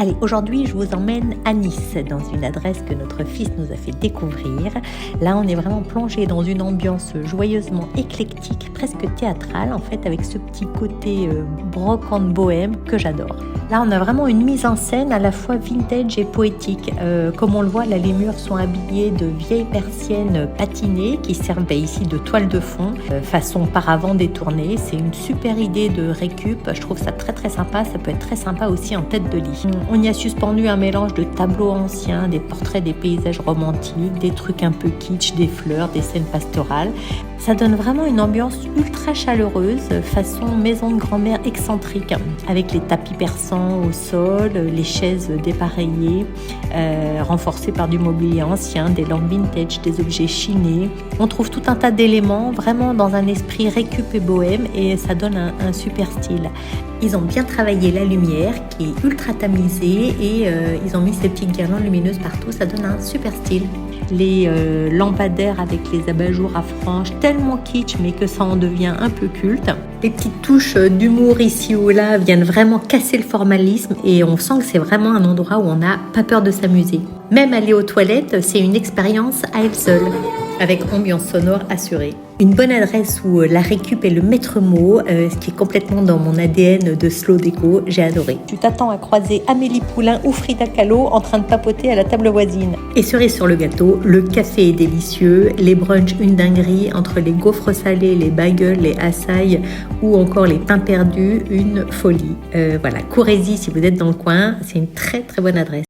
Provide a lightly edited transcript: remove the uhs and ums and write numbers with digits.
Allez, aujourd'hui, je vous emmène à Nice, dans une adresse que notre fils nous a fait découvrir. Là, on est vraiment plongé dans une ambiance joyeusement éclectique, presque théâtrale, en fait, avec ce petit côté brocante bohème que j'adore. Là, on a vraiment une mise en scène à la fois vintage et poétique. Comme on le voit, là, les murs sont habillés de vieilles persiennes patinées qui servent ici de toile de fond, façon paravent détourné. C'est une super idée de récup. Je trouve ça très très sympa. Ça peut être très sympa aussi en tête de lit. On y a suspendu un mélange de tableaux anciens, des portraits des paysages romantiques, des trucs un peu kitsch, des fleurs, des scènes pastorales. Ça donne vraiment une ambiance ultra chaleureuse, façon maison de grand-mère excentrique, avec les tapis persans au sol, les chaises dépareillées, renforcées par du mobilier ancien, des lampes vintage, des objets chinés. On trouve tout un tas d'éléments, vraiment dans un esprit récup et bohème, et ça donne un super style. Ils ont bien travaillé la lumière, qui est ultra tamisée, et ils ont mis ces petites guirlandes lumineuses partout, ça donne un super style. Les lampadaires avec les abat-jours à franges, tellement kitsch mais que ça en devient un peu culte. Les petites touches d'humour ici ou là viennent vraiment casser le formalisme et on sent que c'est vraiment un endroit où on n'a pas peur de s'amuser. Même aller aux toilettes, c'est une expérience à elle seule, avec ambiance sonore assurée. Une bonne adresse où la récup est le maître mot, ce qui est complètement dans mon ADN de slow déco, j'ai adoré. Tu t'attends à croiser Amélie Poulain ou Frida Kahlo en train de papoter à la table voisine. Et cerise sur le gâteau, le café est délicieux, les brunchs une dinguerie, entre les gaufres salés, les bagels, les açaïs ou encore les pains perdus, une folie. Voilà, courez-y si vous êtes dans le coin, c'est une très très bonne adresse.